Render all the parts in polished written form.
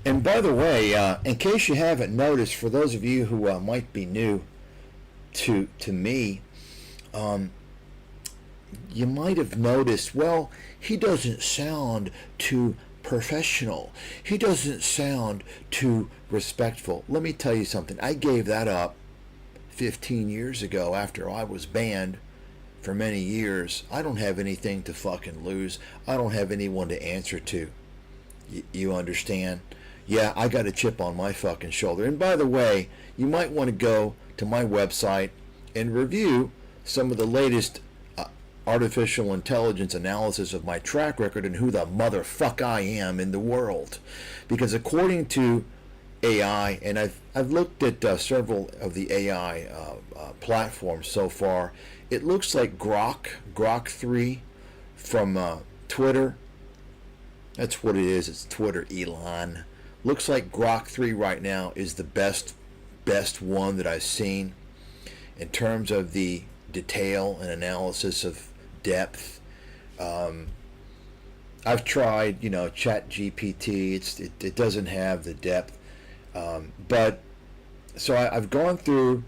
And by the way, in case you haven't noticed, for those of you who might be new to me, um, you might have noticed, well, he doesn't sound too professional. He doesn't sound too respectful. Let me tell you something. I gave that up 15 years ago after I was banned for many years. I don't have anything to fucking lose. I don't have anyone to answer to. You understand? Yeah, I got a chip on my fucking shoulder. And by the way, you might want to go to my website and review some of the latest artificial intelligence analysis of my track record and who the motherfuck I am in the world. Because according to AI, and I've looked at several of the AI platforms so far, it looks like Grok 3 from Twitter. That's what it is. It's Twitter, Elon. Looks like Grok 3 right now is the best one that I've seen in terms of the detail and analysis of depth. I've tried, Chat GPT. It doesn't have the depth. But so I've gone through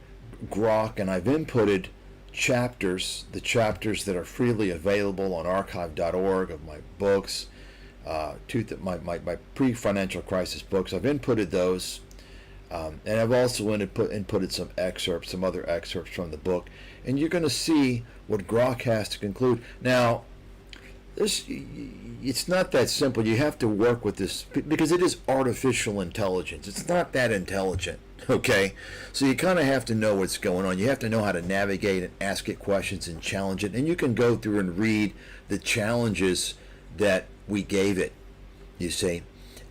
Grok and I've inputted the chapters that are freely available on archive.org of my books, my pre-financial crisis books. I've inputted those, and I've also inputted some other excerpts from the book, and you're going to see what Grok has to conclude. Now, it's not that simple. You have to work with this because it is artificial intelligence. It's not that intelligent, okay? So you kind of have to know what's going on. You have to know how to navigate and ask it questions and challenge it. And you can go through and read the challenges that we gave it, you see.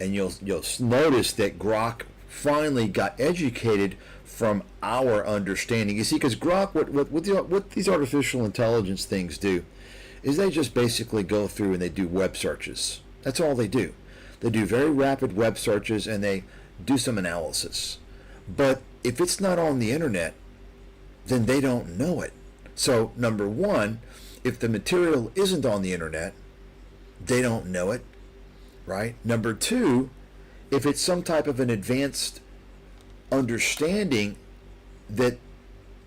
And you'll notice that Grok finally got educated from our understanding. You see, because Grok, what these artificial intelligence things do is they just basically go through and they do web searches. That's all they do. They do very rapid web searches and they do some analysis. But if it's not on the internet, then they don't know it. So number one, if the material isn't on the internet, they don't know it, right? Number two, if it's some type of an advanced understanding that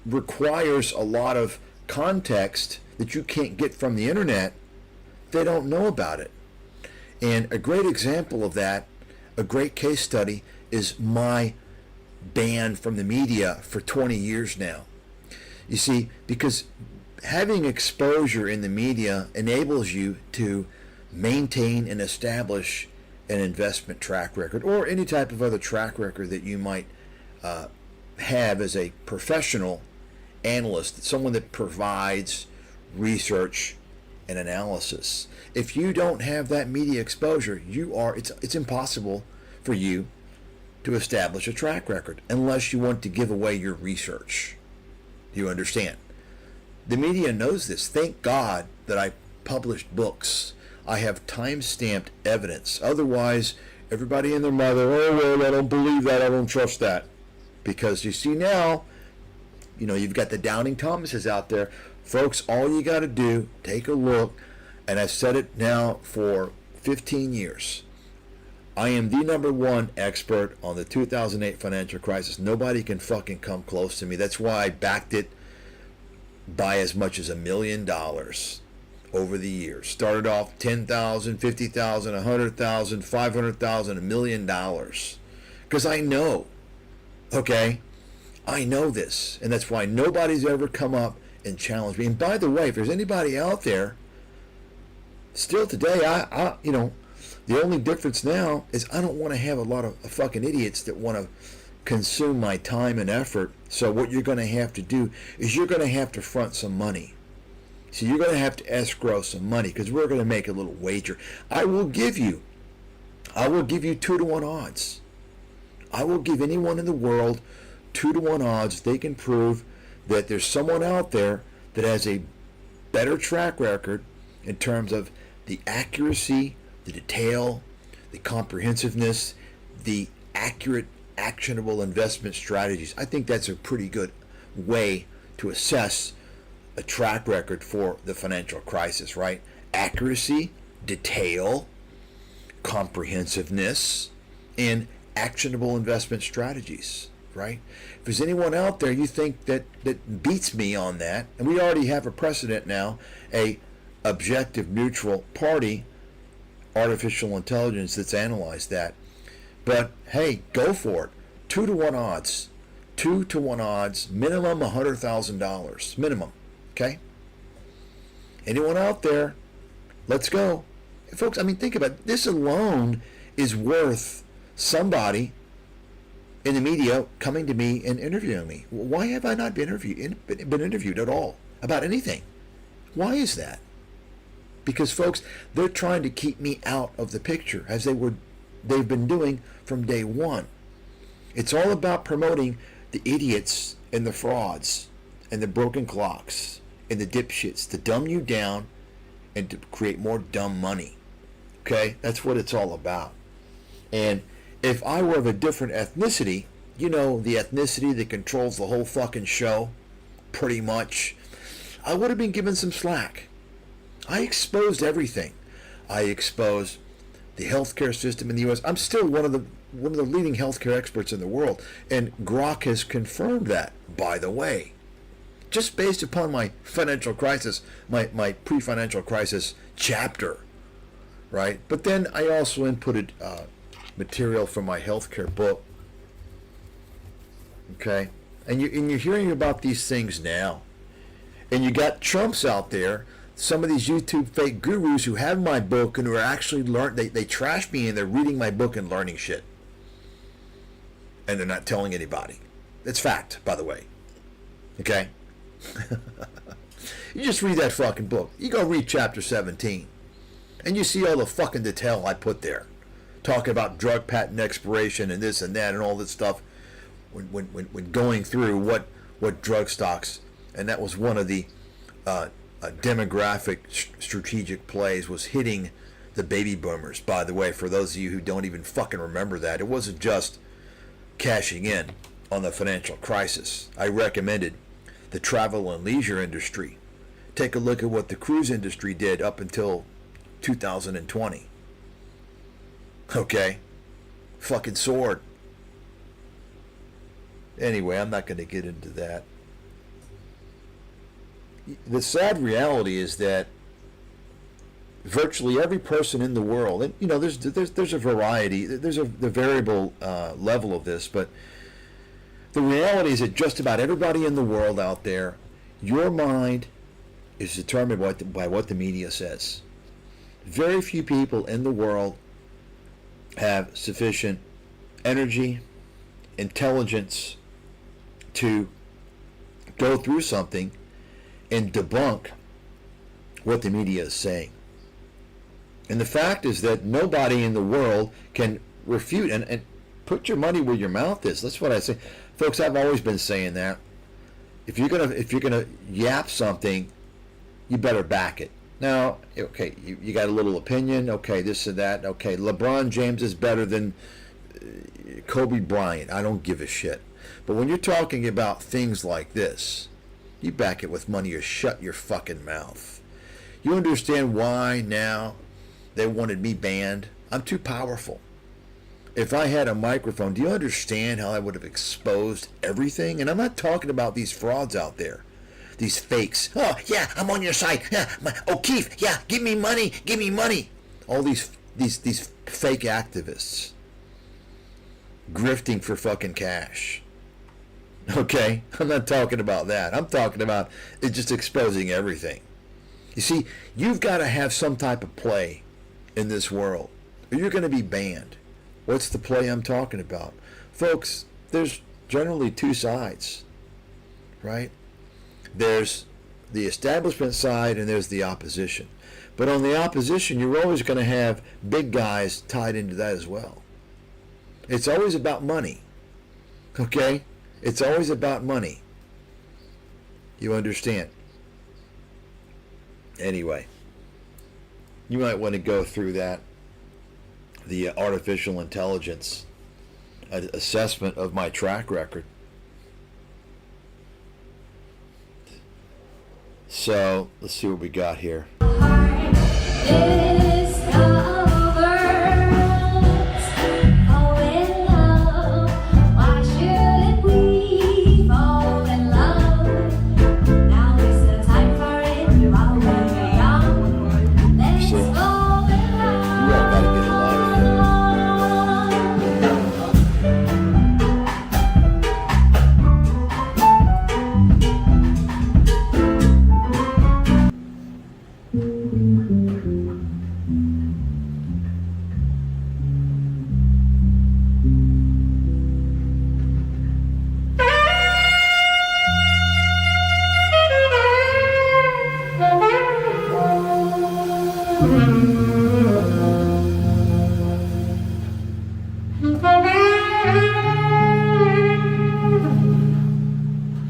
requires a lot of context that you can't get from the internet, they don't know about it. And a great example of that, a great case study, is my ban from the media for 20 years now. You see, because having exposure in the media enables you to maintain and establish an investment track record or any type of other track record that you might have as a professional analyst, someone that provides research and analysis. If you don't have that media exposure, it's impossible for you to establish a track record unless you want to give away your research. Do you understand? The media knows this. Thank God that I published books. I have time-stamped evidence. Otherwise, everybody and their mother, oh, well, I don't believe that, I don't trust that. Because you see now, you've got the Doubting Thomases out there. Folks, all you got to do, take a look, and I've said it now for 15 years. I am the number one expert on the 2008 financial crisis. Nobody can fucking come close to me. That's why I backed it by as much as $1 million over the years. Started off 10,000, 50,000, 100,000, 500,000, $1 million. Because I know, okay? I know this, and that's why nobody's ever come up and challenged me. And by the way, if there's anybody out there, still today, I the only difference now is I don't want to have a lot of fucking idiots that want to consume my time and effort. So what you're going to have to do is you're going to have to front some money. So you're going to have to escrow some money because we're going to make a little wager. I will give you 2-to-1 odds. I will give anyone in the world 2-to-1 odds. They can prove that there's someone out there that has a better track record in terms of the accuracy, the detail, the comprehensiveness, the accurate, actionable investment strategies. I think that's a pretty good way to assess a track record for the financial crisis, right? Accuracy, detail, comprehensiveness, in actionable investment strategies, right? If there's anyone out there you think that beats me on that, and we already have a precedent now, a objective neutral party, artificial intelligence, that's analyzed that. But hey, go for it. 2-to-1 odds. 2-to-1 odds, minimum $100,000. Minimum. Okay? Anyone out there, let's go. Folks, I mean, think about it. This alone is worth somebody in the media coming to me and interviewing me. Why have I not been interviewed at all about anything? Why is that? Because, folks, they're trying to keep me out of the picture, as they've been doing from day one. It's all about promoting the idiots and the frauds and the broken clocks and the dipshits to dumb you down and to create more dumb money. Okay? That's what it's all about. And if I were of a different ethnicity, you know, the ethnicity that controls the whole fucking show, pretty much, I would have been given some slack. I exposed everything. I exposed the healthcare system in the U.S. I'm still one of the leading healthcare experts in the world, and Grok has confirmed that, by the way. Just based upon my financial crisis, my pre-financial crisis chapter, right? But then I also inputted material from my healthcare book. Okay? And you're hearing about these things now. And you got Trumps out there, some of these YouTube fake gurus who have my book and who are actually they trash me and they're reading my book and learning shit. And they're not telling anybody. That's fact, by the way. Okay? You just read that fucking book. You go read chapter 17. And you see all the fucking detail I put there. Talking about drug patent expiration and this and that and all this stuff. When going through what drug stocks, and that was one of the demographic strategic plays, was hitting the baby boomers, by the way, for those of you who don't even fucking remember that. It wasn't just cashing in on the financial crisis. I recommended the travel and leisure industry. Take a look at what the cruise industry did up until 2020. Okay? Fucking soared. Anyway, I'm not going to get into that. The sad reality is that virtually every person in the world, and you know, there's a variety, there's the variable level of this, but the reality is that just about everybody in the world out there, your mind is determined by what the media says. Very few people in the world have sufficient energy, intelligence to go through something and debunk what the media is saying. And the fact is that nobody in the world can refute and put your money where your mouth is. That's what I say. Folks, I've always been saying that. If you're gonna yap something, you better back it. Now, okay, you got a little opinion, okay, this and that, okay, LeBron James is better than Kobe Bryant. I don't give a shit. But when you're talking about things like this, you back it with money or shut your fucking mouth. You understand why now they wanted me banned? I'm too powerful. If I had a microphone, do you understand how I would have exposed everything? And I'm not talking about these frauds out there. These fakes. Oh, yeah, I'm on your side. Yeah, O'Keefe, yeah, give me money, give me money. All these fake activists grifting for fucking cash. Okay? I'm not talking about that. I'm talking about it just exposing everything. You see, you've got to have some type of play in this world, or you're going to be banned. What's the play I'm talking about? Folks, there's generally two sides, right? There's the establishment side and there's the opposition. But on the opposition, you're always going to have big guys tied into that as well. It's always about money. Okay? It's always about money. You understand? Anyway, you might want to go through that, the artificial intelligence assessment of my track record. So, let's see what we got here. Is the world always Not bad.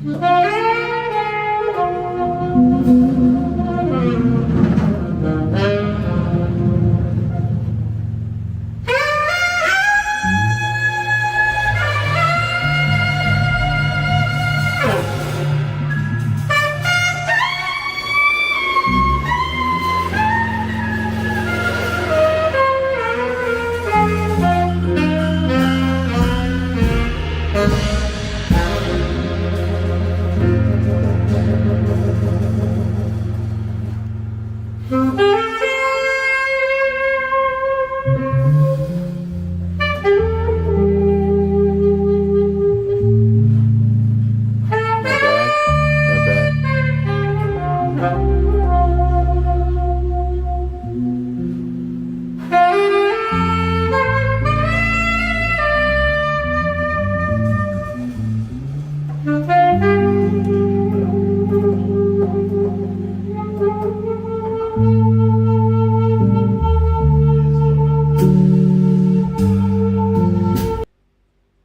Not bad.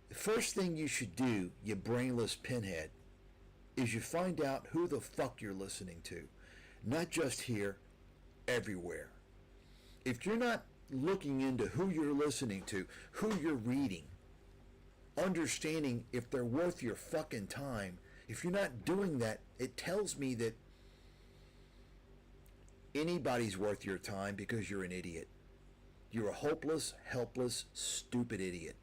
The first thing you should do, you brainless pinhead, is you find out who the fuck you're listening to. Not just here, everywhere. If you're not looking into who you're listening to, who you're reading, understanding if they're worth your fucking time, if you're not doing that, it tells me that anybody's worth your time because you're an idiot. You're a hopeless, helpless, stupid idiot.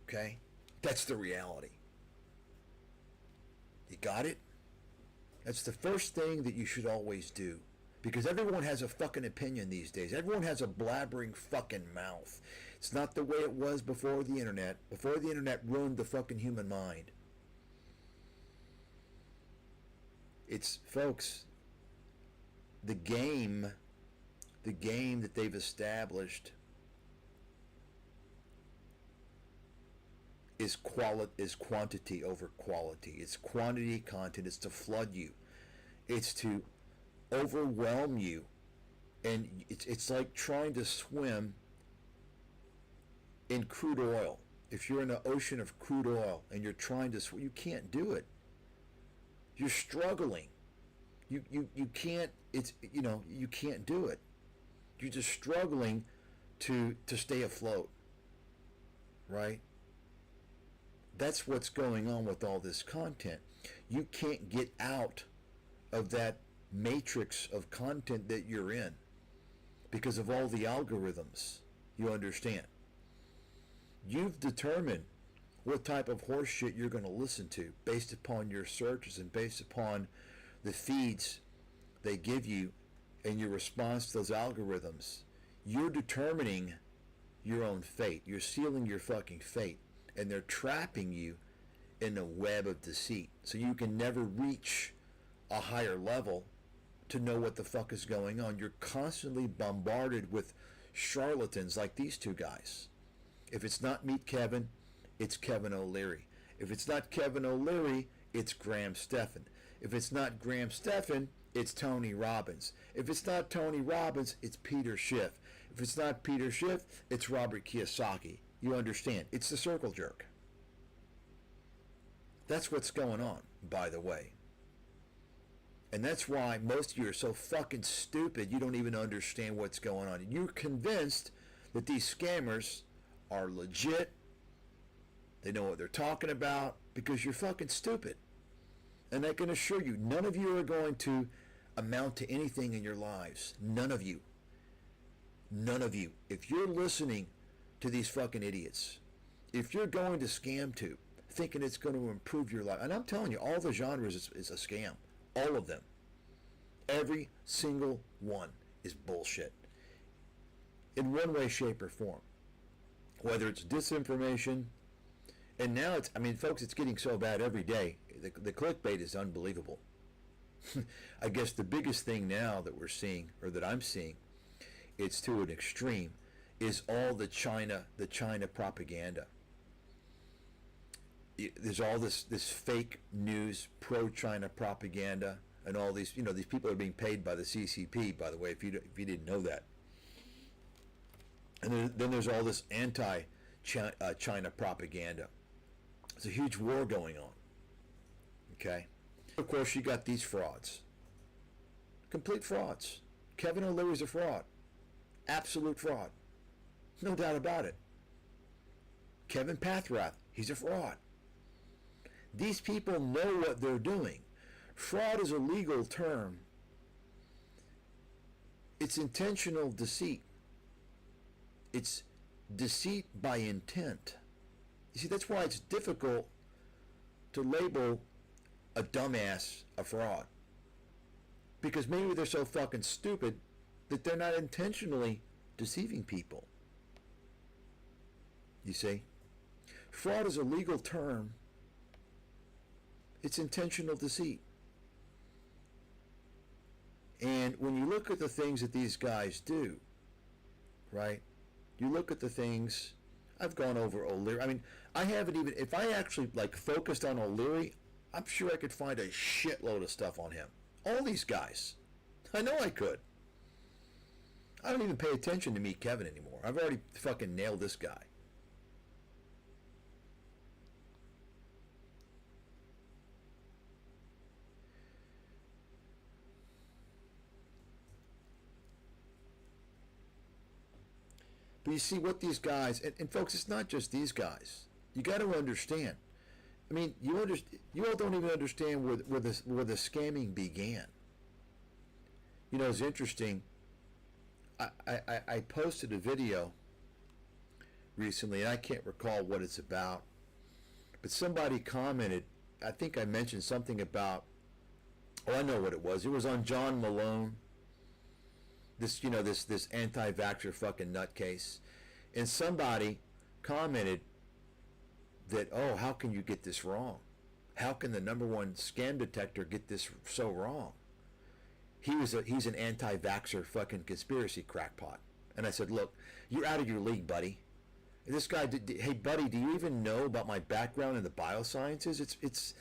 Okay? That's the reality. You got it? That's the first thing that you should always do. Because everyone has a fucking opinion these days. Everyone has a blabbering fucking mouth. It's not the way it was before the internet. Before the internet ruined the fucking human mind. It's, folks, the game that they've established is quantity over quality. It's quantity content. It's to flood you. It's to overwhelm you. And it's like trying to swim in crude oil. If you're in an ocean of crude oil and you're trying to swim, you can't do it. You're struggling. You can't, you can't do it. You're just struggling to stay afloat. Right? That's what's going on with all this content. You can't get out of that matrix of content that you're in because of all the algorithms. You understand? You've determined what type of horse shit you're going to listen to based upon your searches and based upon the feeds they give you and your response to those algorithms. You're determining your own fate. You're sealing your fucking fate. And they're trapping you in a web of deceit. So you can never reach a higher level to know what the fuck is going on. You're constantly bombarded with charlatans like these two guys. If it's not Meet Kevin, it's Kevin O'Leary. If it's not Kevin O'Leary, it's Graham Stephan. If it's not Graham Stephan, it's Tony Robbins. If it's not Tony Robbins, it's Peter Schiff. If it's not Peter Schiff, it's Robert Kiyosaki. You understand? It's the circle jerk. That's what's going on, by the way. And that's why most of you are so fucking stupid you don't even understand what's going on. You're convinced that these scammers are legit. They know what they're talking about because you're fucking stupid. And I can assure you, none of you are going to amount to anything in your lives. None of you. None of you. If you're listening to these fucking idiots, if you're going to ScamTube thinking it's going to improve your life, and I'm telling you, all the genres is a scam. All of them. Every single one is bullshit. In one way, shape, or form. Whether it's disinformation, and now it's, I mean, folks, it's getting so bad every day. The clickbait is unbelievable. I guess the biggest thing now that we're seeing, or that I'm seeing, it's to an extreme, is all the China propaganda. There's all this fake news, pro-China propaganda, and all these, these people are being paid by the CCP, by the way, if you didn't know that. And then there's all this anti-China propaganda. There's a huge war going on. Okay? Of course, you got these frauds. Complete frauds. Kevin O'Leary's a fraud. Absolute fraud. No doubt about it. Kevin Pathrath, he's a fraud. These people know what they're doing. Fraud is a legal term. It's intentional deceit. It's deceit by intent. You see, that's why it's difficult to label a dumbass a fraud. Because maybe they're so fucking stupid that they're not intentionally deceiving people. You see? Fraud is a legal term. It's intentional deceit. And when you look at the things that these guys do, right? You look at the things, I've gone over O'Leary. I mean, I haven't even, if I actually like focused on O'Leary, I'm sure I could find a shitload of stuff on him. All these guys. I know I could. I don't even pay attention to Meet Kevin anymore. I've already fucking nailed this guy. But you see what these guys, and folks, it's not just these guys. You got to understand. I mean, you all don't even understand where the scamming began. You know, it's interesting. I posted a video recently, and I can't recall what it's about, but somebody commented. I think I mentioned something about. Oh, I know what it was. It was on John Malone. This anti-vaxxer fucking nutcase, and somebody commented that, oh, how can you get this wrong? How can the number one scam detector get this so wrong? He's an anti-vaxxer fucking conspiracy crackpot. And I said, look, you're out of your league, buddy. And this guy, hey buddy, do you even know about my background in the biosciences? It's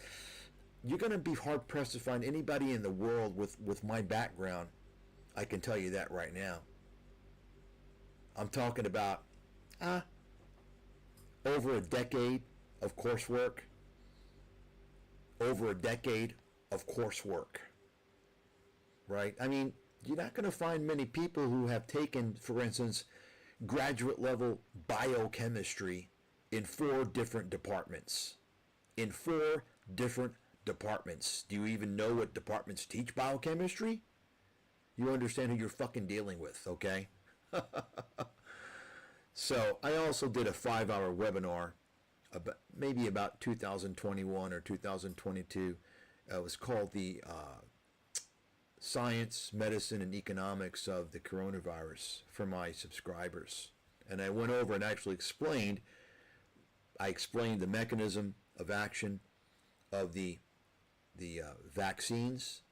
you're gonna be hard pressed to find anybody in the world with my background. I can tell you that right now. I'm talking about over a decade of coursework. Over a decade of coursework. Right? I mean, you're not going to find many people who have taken, for instance, graduate level biochemistry in 4 different departments. In 4 different departments. Do you even know what departments teach biochemistry? You understand who you're fucking dealing with, okay? So I also did a 5-hour webinar about 2021 or 2022. It was called the Science, Medicine, and Economics of the Coronavirus for my subscribers. And I went over and actually explained the mechanism of action of the vaccines,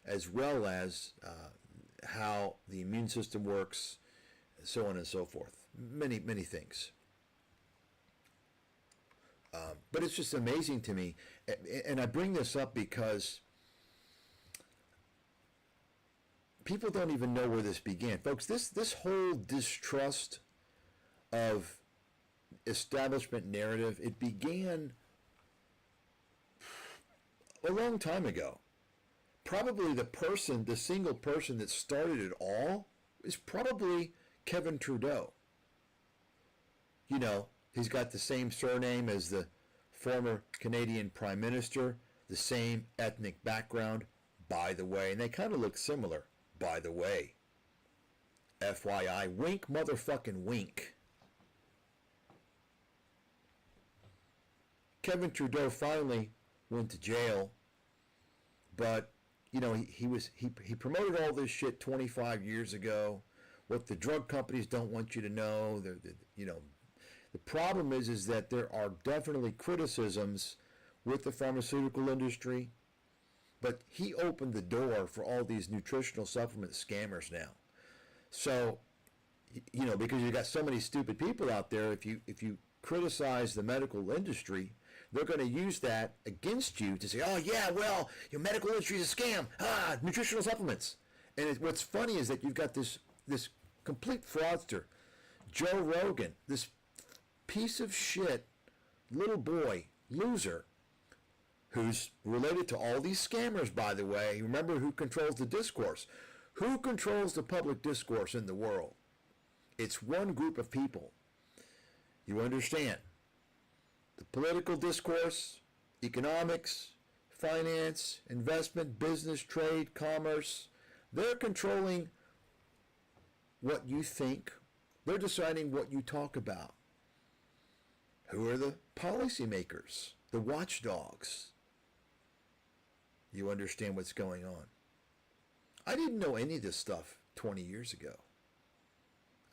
as well as how the immune system works, so on and so forth. Many things. But it's just amazing to me. And I bring this up because people don't even know where this began. Folks, this whole distrust of establishment narrative, it began a long time ago. Probably the single person that started it all is probably Kevin Trudeau. You know, he's got the same surname as the former Canadian Prime Minister, the same ethnic background, by the way, and they kind of look similar, by the way. FYI, wink motherfucking wink. Kevin Trudeau finally went to jail, but you know, he promoted all this shit 25 years ago. What the drug companies don't want you to know, the problem is that there are definitely criticisms with the pharmaceutical industry, but he opened the door for all these nutritional supplement scammers now. So, you know, because you got so many stupid people out there, if you criticize the medical industry, they're going to use that against you to say, oh yeah, well, your medical industry is a scam. Nutritional supplements. And what's funny is that you've got this complete fraudster, Joe Rogan, this piece of shit little boy, loser, who's related to all these scammers, by the way. Remember who controls the discourse. Who controls the public discourse in the world? It's one group of people. You understand? The political discourse, economics, finance, investment, business, trade, commerce, they're controlling what you think. They're deciding what you talk about. Who are the policymakers, the watchdogs? You understand what's going on. I didn't know any of this stuff 20 years ago.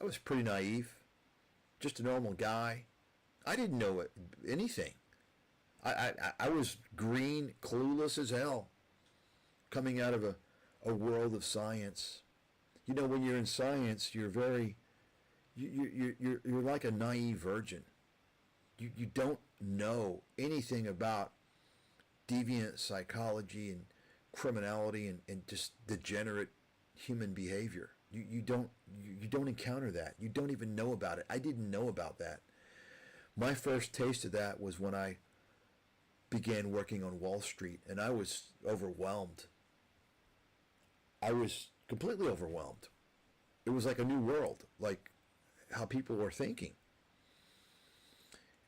I was pretty naive, just a normal guy. I didn't know anything. I was green, clueless as hell, coming out of a world of science. You know, when you're in science, you're like a naive virgin. You don't know anything about deviant psychology and criminality and just degenerate human behavior. You don't encounter that. You don't even know about it. I didn't know about that. My first taste of that was when I began working on Wall Street, and I was overwhelmed. I was completely overwhelmed. It was like a new world, like how people were thinking.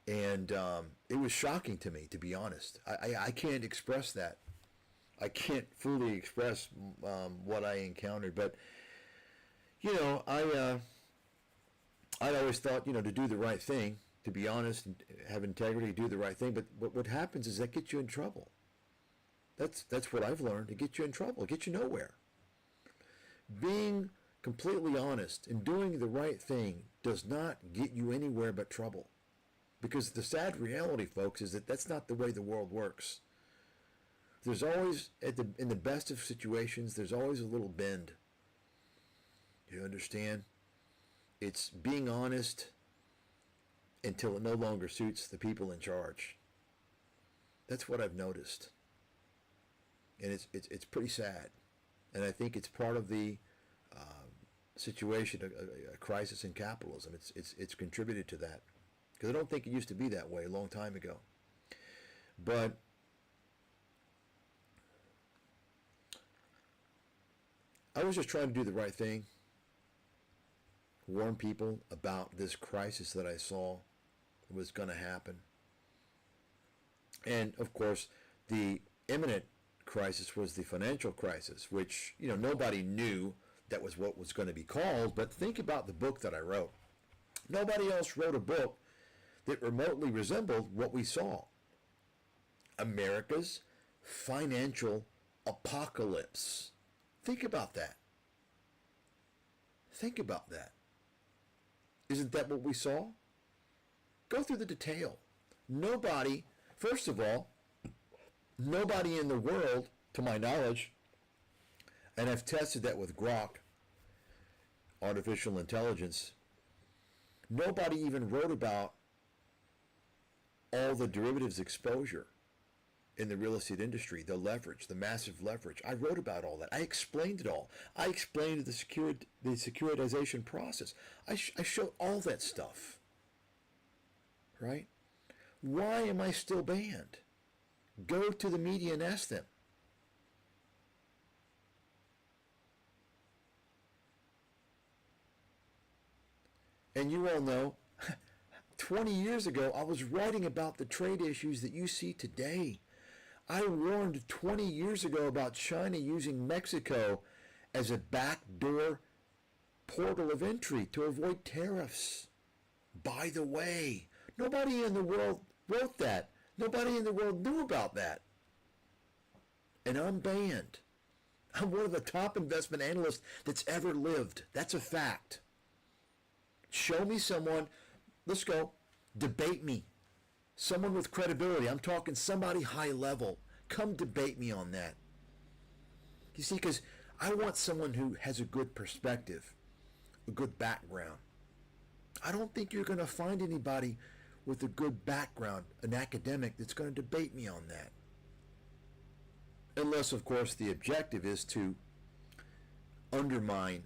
And it was shocking to me, to be honest. I can't express that. I can't fully express what I encountered. But, you know, I'd always thought, you know, to do the right thing, to be honest, and have integrity, do the right thing. But what happens is that gets you in trouble. That's what I've learned. It gets you in trouble. It gets you nowhere. Being completely honest and doing the right thing does not get you anywhere but trouble. Because the sad reality, folks, is that that's not the way the world works. There's always, in the best of situations, there's always a little bend. You understand? It's being honest until it no longer suits the people in charge. That's what I've noticed. And it's pretty sad. And I think it's part of the situation, a crisis in capitalism. It's contributed to that. Because I don't think it used to be that way a long time ago. But I was just trying to do the right thing. Warn people about this crisis that I saw was going to happen. And, of course, the imminent crisis was the financial crisis, which, you know, nobody knew that was what was going to be called. But think about the book that I wrote. Nobody else wrote a book that remotely resembled what we saw. America's financial apocalypse. Think about that. Think about that. Isn't that what we saw? Go through the detail. Nobody, first of all, nobody in the world, to my knowledge, and I've tested that with Grok, artificial intelligence, nobody even wrote about all the derivatives exposure in the real estate industry, the leverage, the massive leverage. I wrote about all that. I explained it all. I explained the securitization process. I showed all that stuff. Right? Why am I still banned? Go to the media and ask them. And you all know, 20 years ago, I was writing about the trade issues that you see today. I warned 20 years ago about China using Mexico as a backdoor portal of entry to avoid tariffs. By the way, nobody in the world wrote that. Nobody in the world knew about that. And I'm banned. I'm one of the top investment analysts that's ever lived. That's a fact. Show me someone. Let's go. Debate me. Someone with credibility. I'm talking somebody high level. Come debate me on that. You see, because I want someone who has a good perspective, a good background. I don't think you're going to find anybody with a good background, an academic, that's going to debate me on that. Unless, of course, the objective is to undermine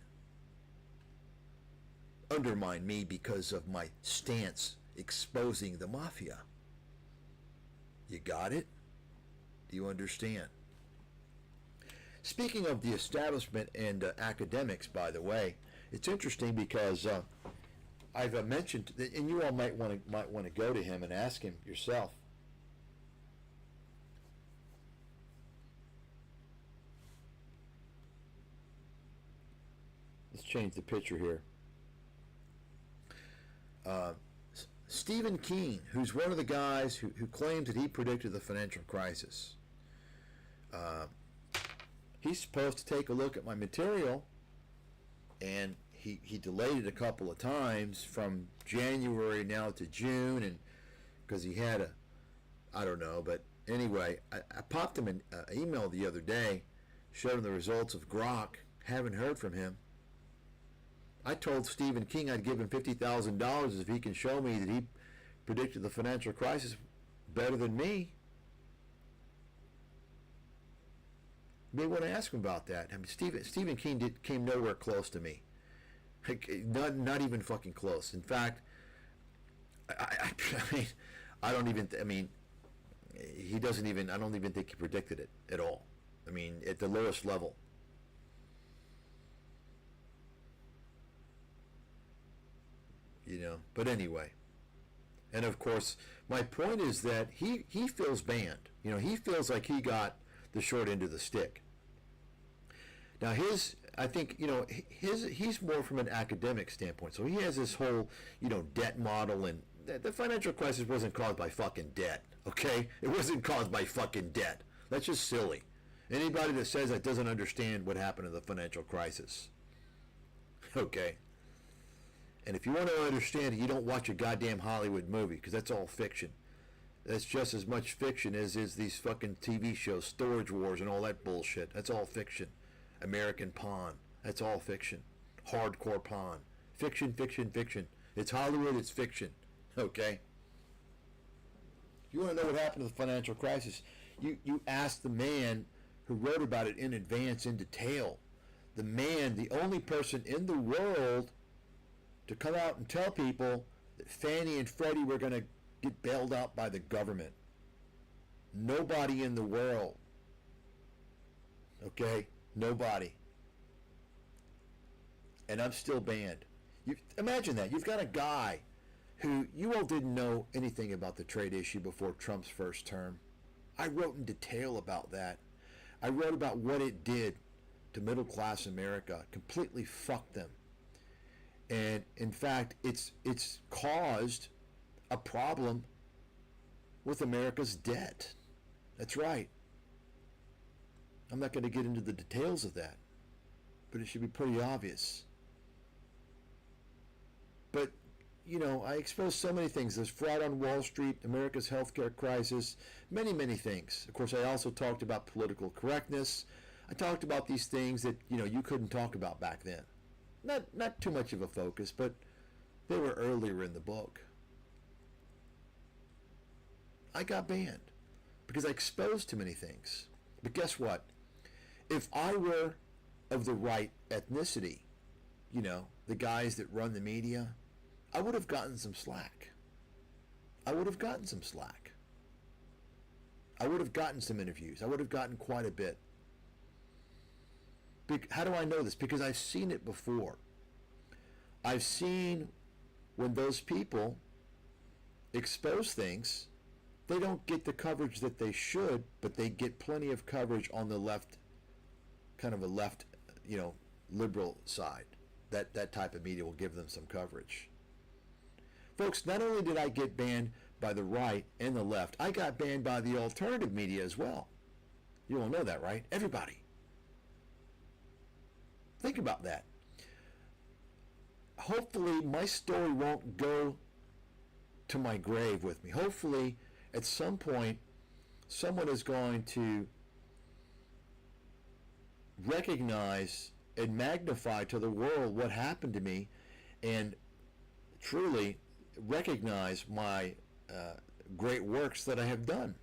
undermine me because of my stance exposing the mafia. You got it? Do you understand? Speaking of the establishment and academics, by the way, it's interesting because I've mentioned, and you all might want to go to him and ask him yourself. Let's change the picture here. Stephen Keen, who's one of the guys who claims that he predicted the financial crisis. He's supposed to take a look at my material, and he delayed it a couple of times from January now to June, and because he had I don't know, but anyway, I popped him an email the other day, showed him the results of Grok, haven't heard from him. I told Stephen King I'd give him $50,000 if he can show me that he predicted the financial crisis better than me. You may want to ask him about that. I mean, Stephen King came nowhere close to me. Not even fucking close. In fact, I mean, I don't even. I mean, he doesn't even. I don't even think he predicted it at all. I mean, at the lowest level. You know, but anyway, and of course my point is that he feels banned. You know, he feels like he got the short end of the stick. Now I think, you know, he's more from an academic standpoint, so he has this whole, you know, debt model, and the financial crisis wasn't caused by fucking debt, okay? It wasn't caused by fucking debt. That's just silly. Anybody that says that doesn't understand what happened in the financial crisis, okay? And if you want to understand it, you don't watch a goddamn Hollywood movie, because that's all fiction. That's just as much fiction as is these fucking TV shows, Storage Wars and all that bullshit. That's all fiction. American Pawn. That's all fiction. Hardcore Pawn. Fiction, fiction, fiction. It's Hollywood, it's fiction. Okay? You want to know what happened to the financial crisis? You ask the man who wrote about it in advance, in detail. The man, the only person in the world to come out and tell people that Fannie and Freddie were going to get bailed out by the government. Nobody in the world. Okay? Nobody. And I'm still banned. Imagine that. You've got a guy who, you all didn't know anything about the trade issue before Trump's first term. I wrote in detail about that. I wrote about what it did to middle class America. Completely fucked them. And in fact, it's caused a problem with America's debt. That's right. I'm not going to get into the details of that, but it should be pretty obvious. But, you know, I exposed so many things. There's fraud on Wall Street, America's healthcare crisis, many, many things. Of course, I also talked about political correctness. I talked about these things that, you know, you couldn't talk about back then. Not too much of a focus, but they were earlier in the book. I got banned because I exposed too many things. But guess what? If I were of the right ethnicity, you know, the guys that run the media, I would have gotten some slack. I would have gotten some slack. I would have gotten some interviews. I would have gotten quite a bit. How do I know this? Because I've seen it before. I've seen when those people expose things, they don't get the coverage that they should, but they get plenty of coverage on the left, kind of a left, you know, liberal side. That type of media will give them some coverage. Folks, not only did I get banned by the right and the left, I got banned by the alternative media as well. You all know that, right? Everybody. Think about that. Hopefully my story won't go to my grave with me. Hopefully at some point someone is going to recognize and magnify to the world what happened to me and truly recognize my great works that I have done.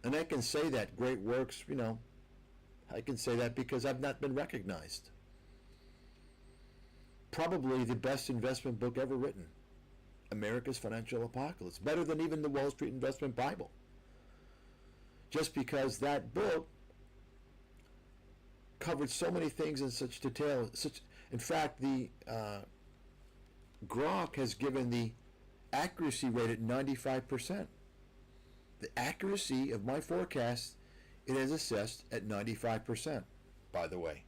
And I can say that great works, you know, I can say that because I've not been recognized. probably the best investment book ever written. America's Financial Apocalypse. Better than even the Wall Street Investment Bible. Just because that book covered so many things in such detail. In fact, the Grok has given the accuracy rate at 95%. The accuracy of my forecast, it is assessed at 95%, by the way,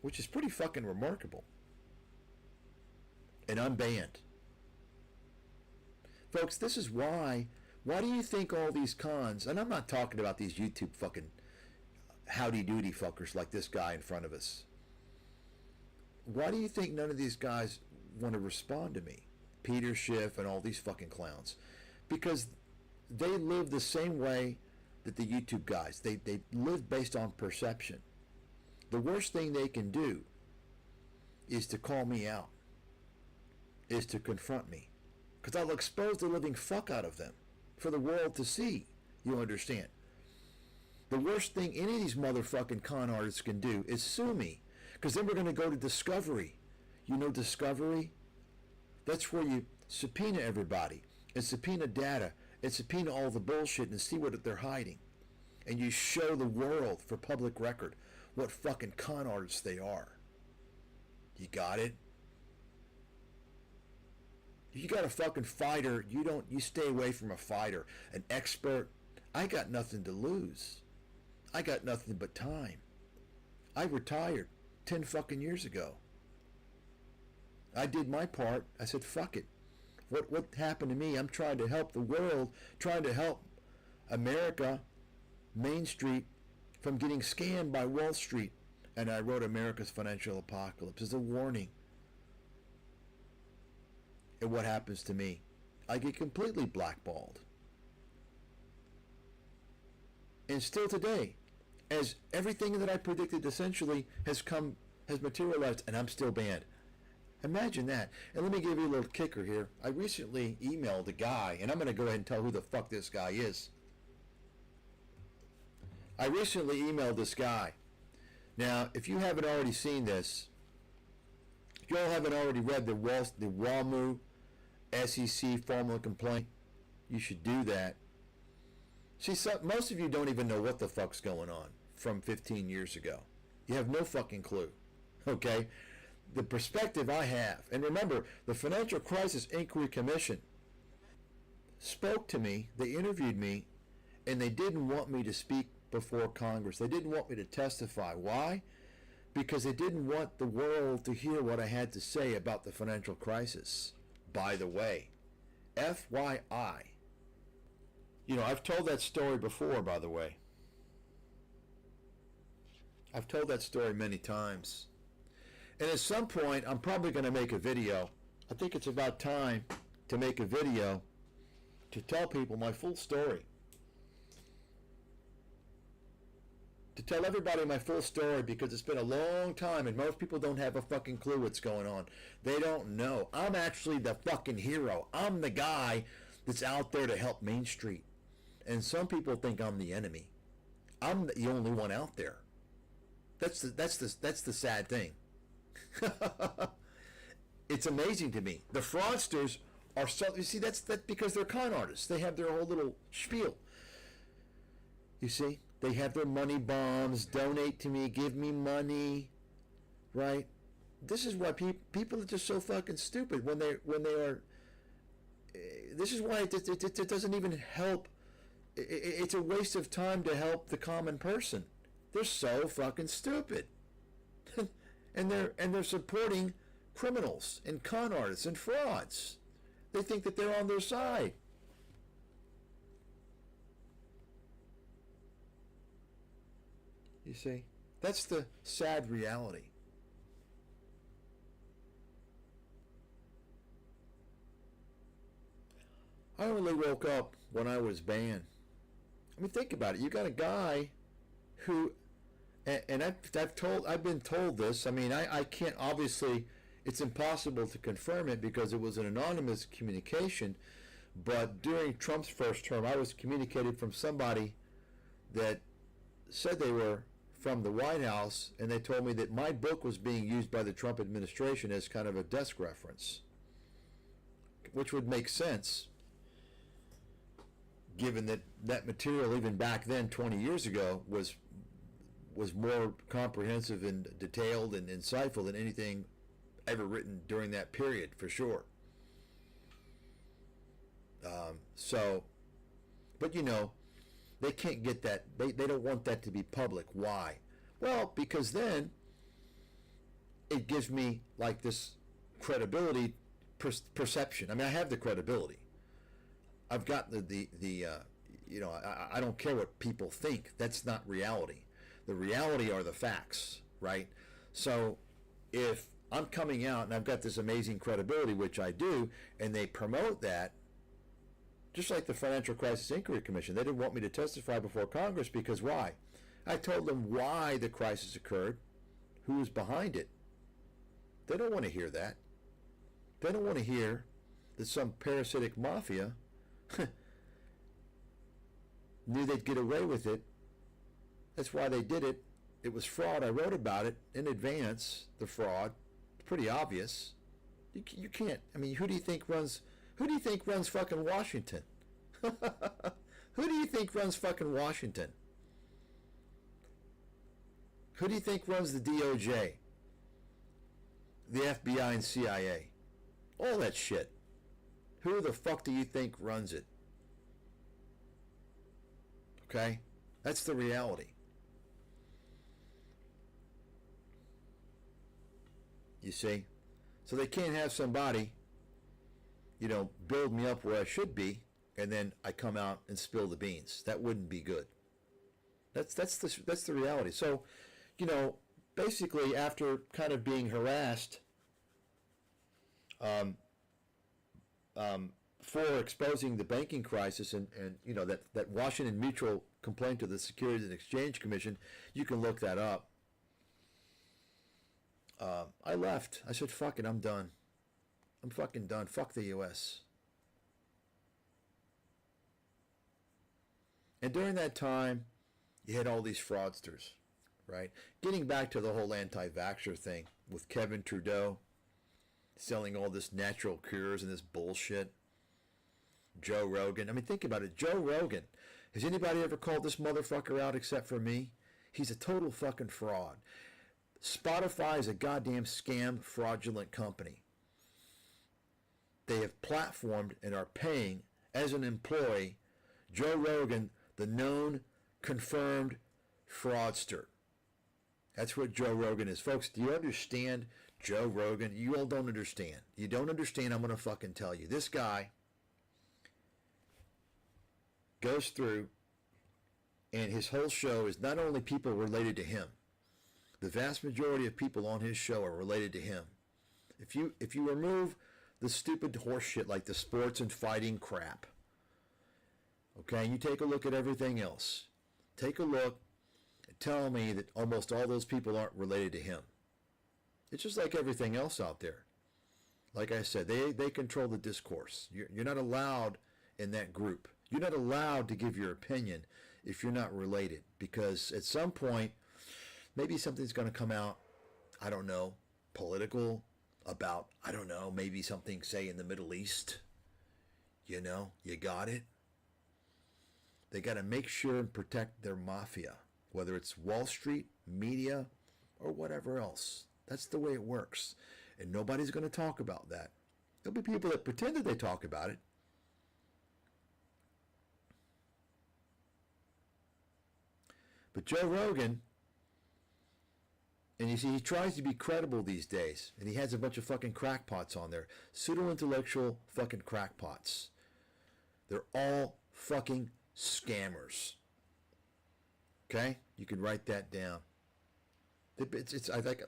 which is pretty fucking remarkable. And I'm banned. Folks, this is why do you think all these cons, and I'm not talking about these YouTube fucking howdy-doody fuckers like this guy in front of us. Why do you think none of these guys want to respond to me? Peter Schiff and all these fucking clowns. Because they live the same way that the YouTube guys. They live based on perception. The worst thing they can do is to call me out, is to confront me. Because I'll expose the living fuck out of them for the world to see. You understand? The worst thing any of these motherfucking con artists can do is sue me. Because then we're going to go to Discovery. You know Discovery? That's where you subpoena everybody and subpoena data and subpoena all the bullshit and see what they're hiding. And you show the world for public record what fucking con artists they are. You got it? You got a fucking fighter, you stay away from a fighter, an expert. I got nothing to lose. I got nothing but time. I retired 10 fucking years ago. I did my part. I said, fuck it. What happened to me? I'm trying to help the world, trying to help America, Main Street, from getting scammed by Wall Street. And I wrote America's Financial Apocalypse as a warning. And what happens to me? I get completely blackballed. And still today, as everything that I predicted essentially has materialized, and I'm still banned. Imagine that. And let me give you a little kicker here. I recently emailed a guy, and I'm going to go ahead and tell who the fuck this guy is. I recently emailed this guy. Now, if you haven't already seen this, if you all haven't already read the WAMU SEC formal complaint, you should do that. See, most of you don't even know what the fuck's going on from 15 years ago. You have no fucking clue. Okay? The perspective I have, and remember, the Financial Crisis Inquiry Commission spoke to me, they interviewed me, and they didn't want me to speak before Congress. They didn't want me to testify. Why? Because they didn't want the world to hear what I had to say about the financial crisis. By the way, FYI. You know, I've told that story before, by the way. I've told that story many times. And at some point, I'm probably going to make a video. I think it's about time to make a video to tell people my full story. To tell everybody my full story, because it's been a long time and most people don't have a fucking clue what's going on. They don't know. I'm actually the fucking hero. I'm the guy that's out there to help Main Street. And some people think I'm the enemy. I'm the only one out there. That's the sad thing. It's amazing to me. The fraudsters are so, you see, that's because they're con artists. They have their whole little spiel. You see, they have their money bombs, donate to me, give me money, right? This is why people are just so fucking stupid when they are. This is why it doesn't even help. It's a waste of time to help the common person. They're so fucking stupid. and they're supporting criminals and con artists and frauds. They think that they're on their side. You see, that's the sad reality. I only woke up when I was banned. I mean, think about it. You got a guy who, and I've been told this. I mean, I can't, obviously, it's impossible to confirm it because it was an anonymous communication. But during Trump's first term, I was communicated from somebody that said they were from the White House, and they told me that my book was being used by the Trump administration as kind of a desk reference, which would make sense, given that that material, even back then, 20 years ago, was more comprehensive and detailed and insightful than anything ever written during that period, for sure. But they can't get that. They don't want that to be public. Why? Well, because then it gives me like this credibility perception. I mean, I have the credibility. I've got I don't care what people think. That's not reality. The reality are the facts, right? So if I'm coming out and I've got this amazing credibility, which I do, and they promote that, just like the Financial Crisis Inquiry Commission, they didn't want me to testify before Congress because why? I told them why the crisis occurred, who was behind it. They don't want to hear that. They don't want to hear that some parasitic mafia knew they'd get away with it. That's why they did it. It was fraud. I wrote about it in advance, the fraud. It's pretty obvious. You can't. I mean, who do you think runs fucking Washington? Who do you think runs fucking Washington? Who do you think runs the DOJ? The FBI and CIA? All that shit. Who the fuck do you think runs it? Okay? That's the reality. You see? So they can't have somebody, build me up where I should be, and then I come out and spill the beans. That wouldn't be good. That's the reality. So, basically after kind of being harassed for exposing the banking crisis and that Washington Mutual complaint to the Securities and Exchange Commission, you can look that up. I left. I said, fuck it, I'm done. I'm fucking done. Fuck the U.S. And during that time, you had all these fraudsters, right? Getting back to the whole anti-vaxxer thing with Kevin Trudeau selling all this natural cures and this bullshit. Joe Rogan. I mean, think about it. Joe Rogan. Has anybody ever called this motherfucker out except for me? He's a total fucking fraud. Spotify is a goddamn scam, fraudulent company. They have platformed and are paying, as an employee, Joe Rogan, the known, confirmed fraudster. That's what Joe Rogan is. Folks, do you understand Joe Rogan? You all don't understand. You don't understand, I'm going to fucking tell you. This guy goes through, and his whole show is not only people related to him. The vast majority of people on his show are related to him. If you remove the stupid horse shit like the sports and fighting crap, okay, and you take a look at everything else, take a look and tell me that almost all those people aren't related to him. It's just like everything else out there. Like I said, they control the discourse. You're not allowed in that group. You're not allowed to give your opinion if you're not related, because at some point, maybe something's going to come out, I don't know, political, about, I don't know, maybe something, say, in the Middle East. You got it? They got to make sure and protect their mafia, whether it's Wall Street, media, or whatever else. That's the way it works. And nobody's going to talk about that. There'll be people that pretend that they talk about it. But Joe Rogan, and you see, he tries to be credible these days, and he has a bunch of fucking crackpots on there. Pseudo-intellectual fucking crackpots. They're all fucking scammers. Okay? You can write that down.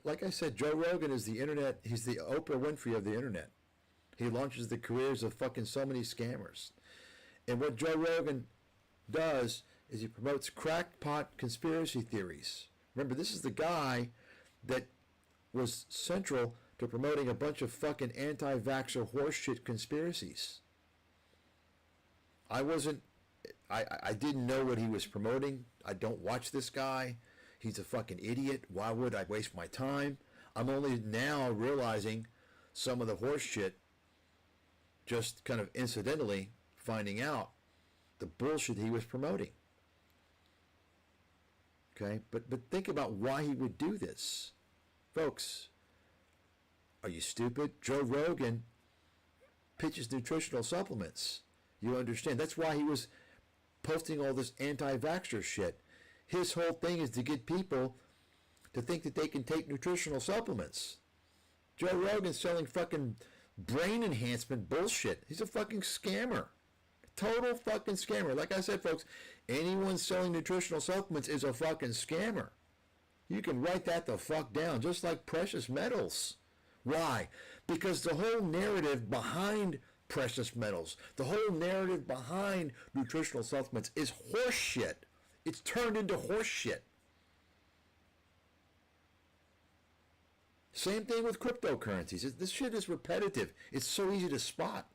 Like I said, Joe Rogan is the internet. He's the Oprah Winfrey of the internet. He launches the careers of fucking so many scammers. And what Joe Rogan does is he promotes crackpot conspiracy theories. Remember, this is the guy that was central to promoting a bunch of fucking anti-vaxxer horseshit conspiracies. I didn't know what he was promoting. I don't watch this guy. He's a fucking idiot. Why would I waste my time? I'm only now realizing some of the horse shit, just kind of incidentally finding out the bullshit he was promoting. Okay, but think about why he would do this. Folks, are you stupid? Joe Rogan pitches nutritional supplements. You understand? That's why he was posting all this anti-vaxxer shit. His whole thing is to get people to think that they can take nutritional supplements. Joe Rogan's selling fucking brain enhancement bullshit. He's a fucking scammer. Total fucking scammer. Like I said, folks, anyone selling nutritional supplements is a fucking scammer. You can write that the fuck down, just like precious metals. Why? Because the whole narrative behind precious metals, the whole narrative behind nutritional supplements is horse shit. It's turned into horse shit. Same thing with cryptocurrencies. This shit is repetitive. It's so easy to spot.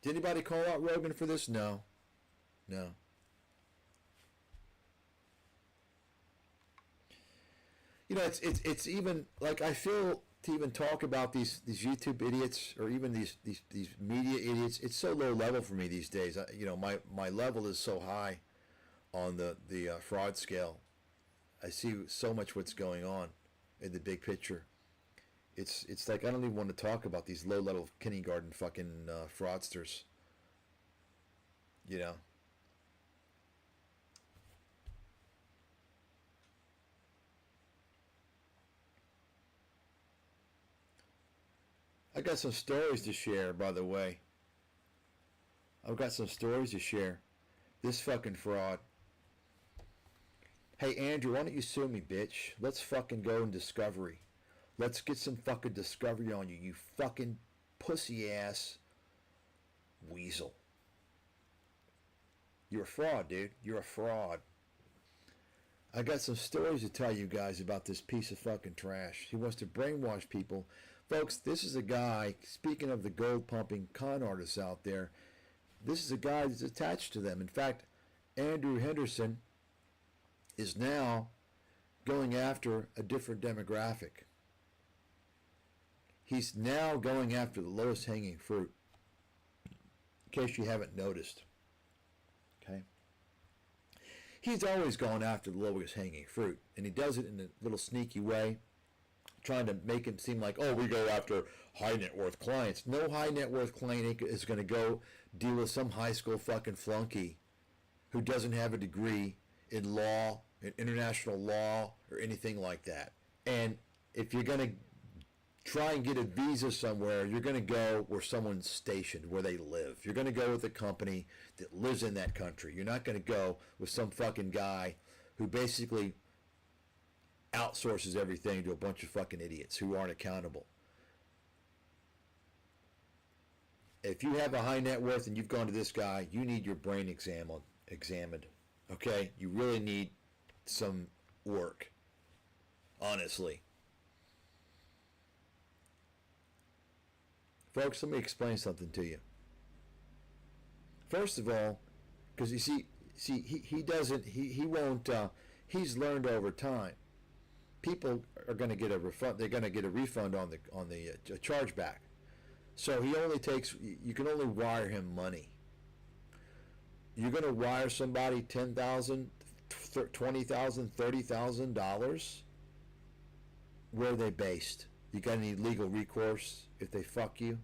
Did anybody call out Rogan for this? No. No. You know, it's even like I feel to even talk about these YouTube idiots or even these media idiots. It's so low level for me these days. You know, my level is so high on the fraud scale. I see so much what's going on in the big picture. It's like I don't even want to talk about these low level kindergarten fucking fraudsters. You know. I got some stories to share, by the way. I've got some stories to share. This fucking fraud. Hey, Andrew, why don't you sue me, bitch? Let's fucking go in discovery. Let's get some fucking discovery on you, you fucking pussy-ass weasel. You're a fraud, dude. You're a fraud. I got some stories to tell you guys about this piece of fucking trash. He wants to brainwash people. Folks, this is a guy, speaking of the gold-pumping con artists out there, this is a guy that's attached to them. In fact, Andrew Henderson is now going after a different demographic. He's now going after the lowest hanging fruit, in case you haven't noticed. Okay? He's always gone after the lowest hanging fruit, and he does it in a little sneaky way, trying to make it seem like, oh, we go after high net worth clients. No high net worth client is going to go deal with some high school fucking flunky who doesn't have a degree in law, in international law, or anything like that. And if you're going to try and get a visa somewhere, you're going to go where someone's stationed, where they live. You're going to go with a company that lives in that country. You're not going to go with some fucking guy who basically outsources everything to a bunch of fucking idiots who aren't accountable. If you have a high net worth and you've gone to this guy, you need your brain examined. Okay? You really need some work. Honestly. Folks, let me explain something to you. First of all, because you see, he won't, he's learned over time. People are going to get a refund. They're going to get a refund on the chargeback. So he only takes. You can only wire him money. You're going to wire somebody $10,000, $20,000, $30,000. Where are they based? You got any legal recourse if they fuck you?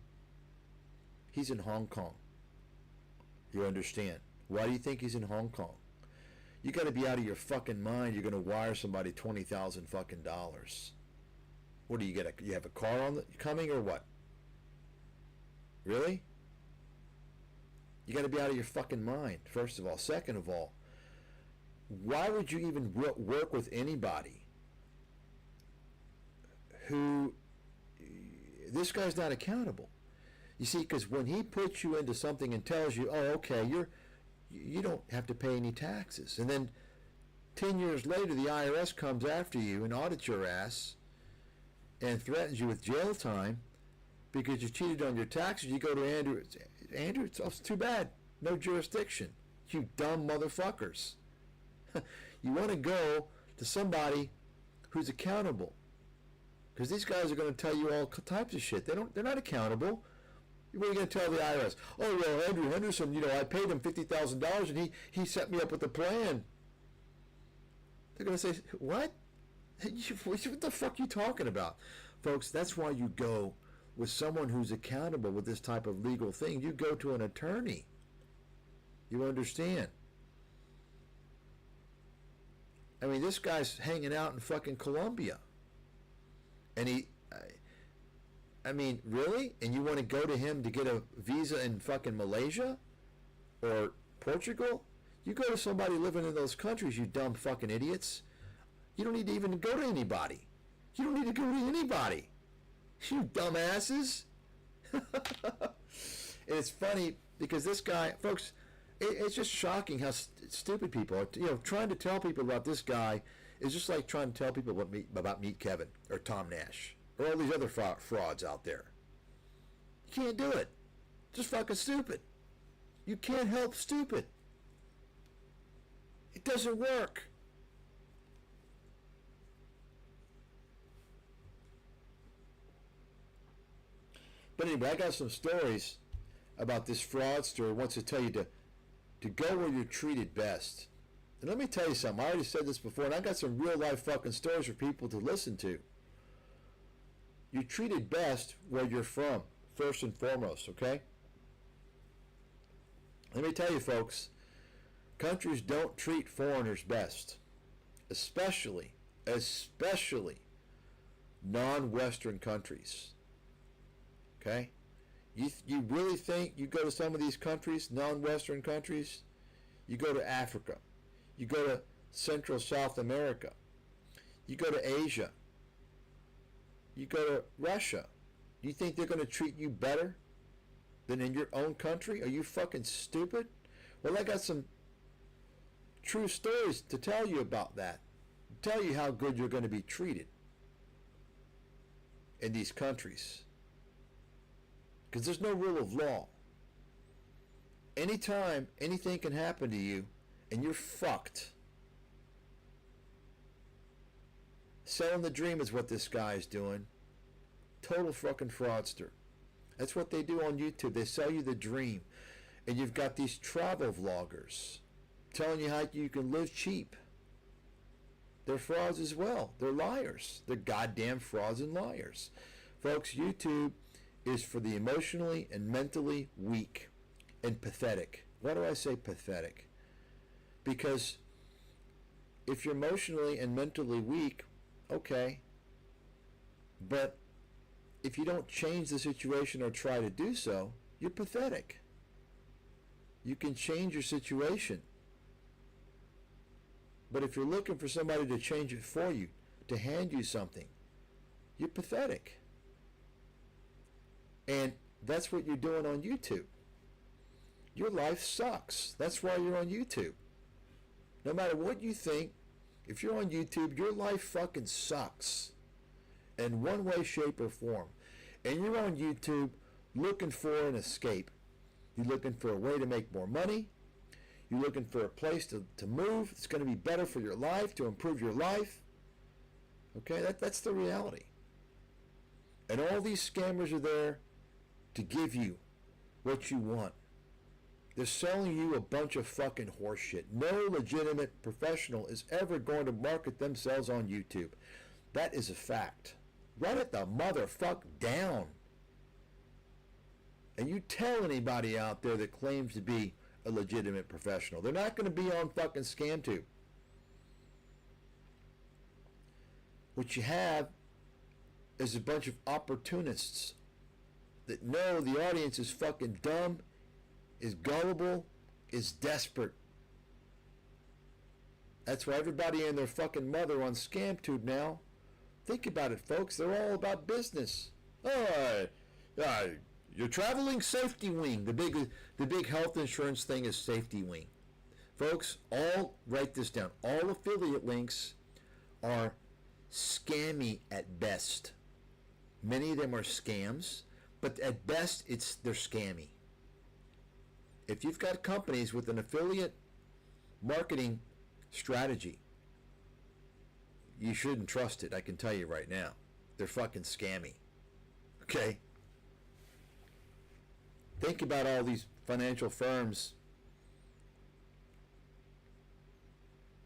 He's in Hong Kong. You understand? Why do you think he's in Hong Kong? You got to be out of your fucking mind. You're going to wire somebody $20,000 fucking dollars. What do you get? You have a car on coming or what? Really? You got to be out of your fucking mind. First of all, second of all, why would you even work with anybody who this guy's not accountable? You see, because when he puts you into something and tells you, oh, okay, you don't have to pay any taxes. And then 10 years later, the IRS comes after you and audits your ass and threatens you with jail time because you cheated on your taxes. You go to Andrew, it's too bad. No jurisdiction. You dumb motherfuckers. You want to go to somebody who's accountable. Because these guys are going to tell you all types of shit. They're not accountable. What are you going to tell the IRS? Oh, well, Andrew Henderson, I paid him $50,000 and he set me up with a plan. They're going to say, what? What the fuck are you talking about? Folks, that's why you go with someone who's accountable with this type of legal thing. You go to an attorney. You understand? I mean, this guy's hanging out in fucking Colombia. And I mean, really? And you want to go to him to get a visa in fucking Malaysia? Or Portugal? You go to somebody living in those countries, you dumb fucking idiots. You don't need to even go to anybody. You don't need to go to anybody. You dumbasses. And it's funny because this guy, folks, it's just shocking how stupid people are. Trying to tell people about this guy is just like trying to tell people about Meet Kevin or Tom Nash or all these other frauds out there. You can't do it. Just fucking stupid. You can't help stupid. It doesn't work. But anyway, I got some stories about this fraudster who wants to tell you to go where you're treated best. And let me tell you something. I already said this before, and I got some real life fucking stories for people to listen to. You're treated best where you're from, first and foremost, okay? Let me tell you, folks, countries don't treat foreigners best, especially non-Western countries. Okay? You really think you go to some of these countries, non-Western countries, you go to Africa, you go to Central South America, you go to Asia, you go to Russia, you think they're going to treat you better than in your own country? Are you fucking stupid? Well, I got some true stories to tell you about that. Tell you how good you're going to be treated in these countries. Because there's no rule of law. Anytime anything can happen to you and you're fucked. Selling the dream is what this guy is doing. Total fucking fraudster. That's what they do on YouTube. They sell you the dream. And you've got these travel vloggers telling you how you can live cheap. They're frauds as well. They're liars. They're goddamn frauds and liars. Folks, YouTube is for the emotionally and mentally weak and pathetic. Why do I say pathetic? Because if you're emotionally and mentally weak, okay, but if you don't change the situation or try to do so, you're pathetic. You can change your situation. But if you're looking for somebody to change it for you, to hand you something, you're pathetic. And that's what you're doing on YouTube. Your life sucks. That's why you're on YouTube. No matter what you think, if you're on YouTube, your life fucking sucks. In one way, shape, or form. And you're on YouTube looking for an escape. You're looking for a way to make more money. You're looking for a place to move. It's going to be better for your life, to improve your life. Okay, that's the reality. And all these scammers are there to give you what you want. They're selling you a bunch of fucking horseshit. No legitimate professional is ever going to market themselves on YouTube. That is a fact. Run it the motherfuck down. And you tell anybody out there that claims to be a legitimate professional, they're not going to be on fucking ScamTube. What you have is a bunch of opportunists that know the audience is fucking dumb, is gullible, is desperate. That's why everybody and their fucking mother on ScamTube now. Think about it, folks. They're all about business. Your traveling safety wing. The big health insurance thing is safety wing. Folks, all write this down. All affiliate links are scammy at best. Many of them are scams, but at best they're scammy. If you've got companies with an affiliate marketing strategy, you shouldn't trust it. I can tell you right now. They're fucking scammy. Okay? Think about all these financial firms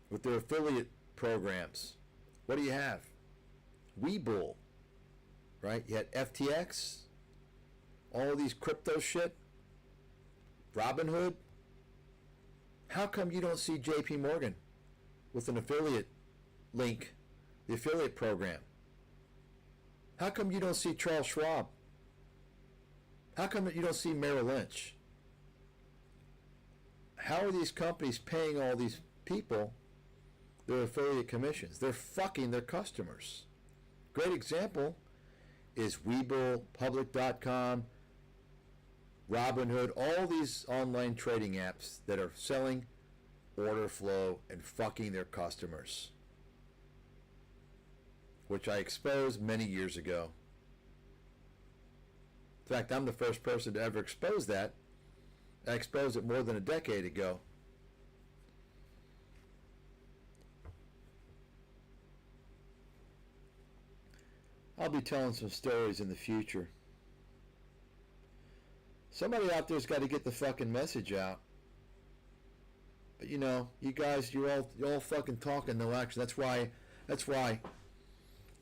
with their affiliate programs. What do you have? Webull, right? You had FTX, all these crypto shit, Robinhood. How come you don't see JP Morgan with an affiliate link, the affiliate program? How come you don't see Charles Schwab? How come you don't see Merrill Lynch? How are these companies paying all these people their affiliate commissions? They're fucking their customers. Great example is Webull, Public.com, Robinhood, all these online trading apps that are selling order flow and fucking their customers, which I exposed many years ago. In fact, I'm the first person to ever expose that. I exposed it more than a decade ago. I'll be telling some stories in the future. Somebody out there's got to get the fucking message out. But you know, you guys, you're all fucking talking, no action. That's why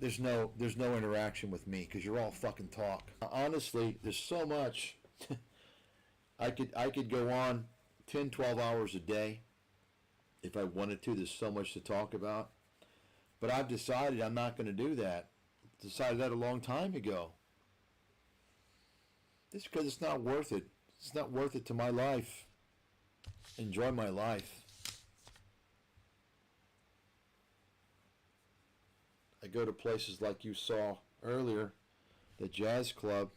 there's no interaction with me, because you're all fucking talk. Honestly, there's so much. I could go on 10, 12 hours a day if I wanted to. There's so much to talk about. But I've decided I'm not going to do that. Decided that a long time ago. Just because it's not worth it. It's not worth it to my life. Enjoy my life. I go to places like you saw earlier, the jazz club.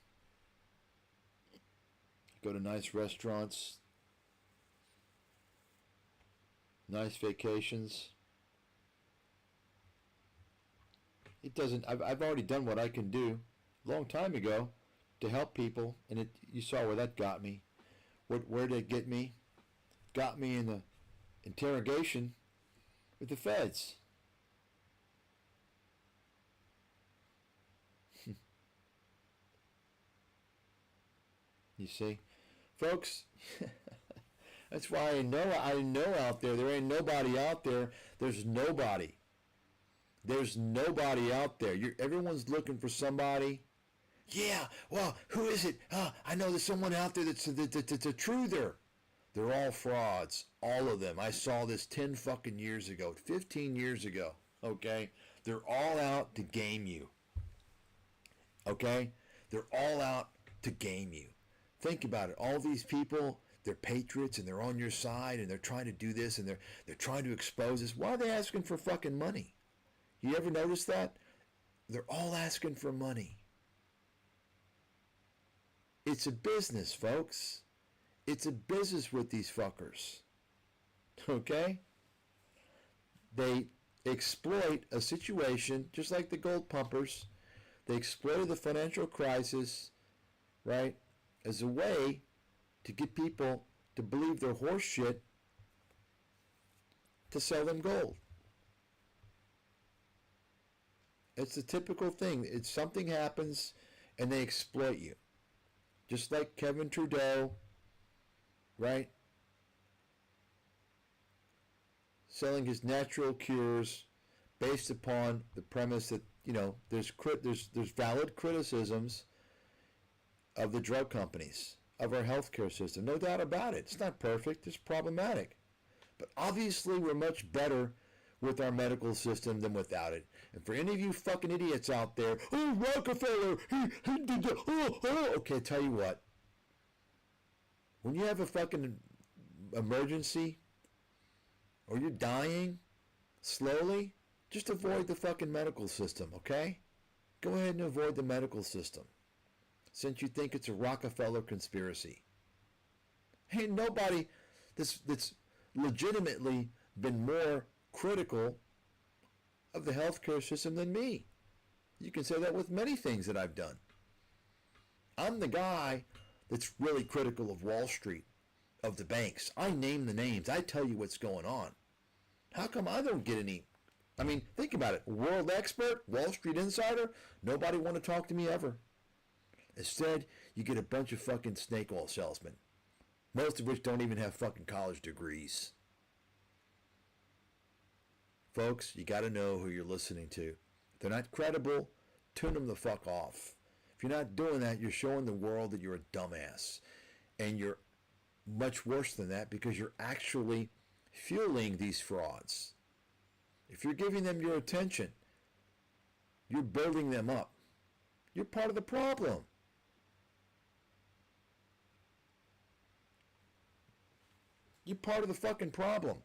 Go to nice restaurants, nice vacations. It doesn't. I've already done what I can do a long time ago to help people, and you saw where that got me. Where did it get me? Got me in the interrogation with the feds. You see, folks. That's why I know out there ain't nobody out there. There's nobody. There's nobody out there. Everyone's looking for somebody. Yeah, well, who is it? I know there's someone out there that's a truther. They're all frauds, all of them. I saw this 10 fucking years ago, 15 years ago, okay? They're all out to game you, okay? They're all out to game you. Think about it. All these people, they're patriots and they're on your side and they're trying to do this and they're trying to expose this. Why are they asking for fucking money? You ever notice that? They're all asking for money. It's a business, folks. It's a business with these fuckers. Okay? They exploit a situation, just like the gold pumpers. They exploited the financial crisis, right, as a way to get people to believe their horse shit to sell them gold. It's a typical thing. It's something happens and they exploit you. Just like Kevin Trudeau, right? Selling his natural cures based upon the premise that, you know, there's valid criticisms of the drug companies, of our healthcare system. No doubt about it. It's not perfect. It's problematic. But obviously we're much better with our medical system than without it. And for any of you fucking idiots out there, oh, Rockefeller, he did the, okay, tell you what. When you have a fucking emergency, or you're dying slowly, just avoid the fucking medical system, okay? Go ahead and avoid the medical system, since you think it's a Rockefeller conspiracy. Ain't nobody that's legitimately been more critical of the healthcare system than me. You can say that with many things that I've done. I'm the guy that's really critical of Wall Street, of the banks. I name the names. I tell you what's going on. How come I don't get any? I mean, think about it. World expert, Wall Street insider, nobody want to talk to me ever. Instead, you get a bunch of fucking snake oil salesmen, most of which don't even have fucking college degrees. Folks, you got to know who you're listening to. If they're not credible, tune them the fuck off. If you're not doing that, you're showing the world that you're a dumbass. And you're much worse than that because you're actually fueling these frauds. If you're giving them your attention, you're building them up. You're part of the problem. You're part of the fucking problem.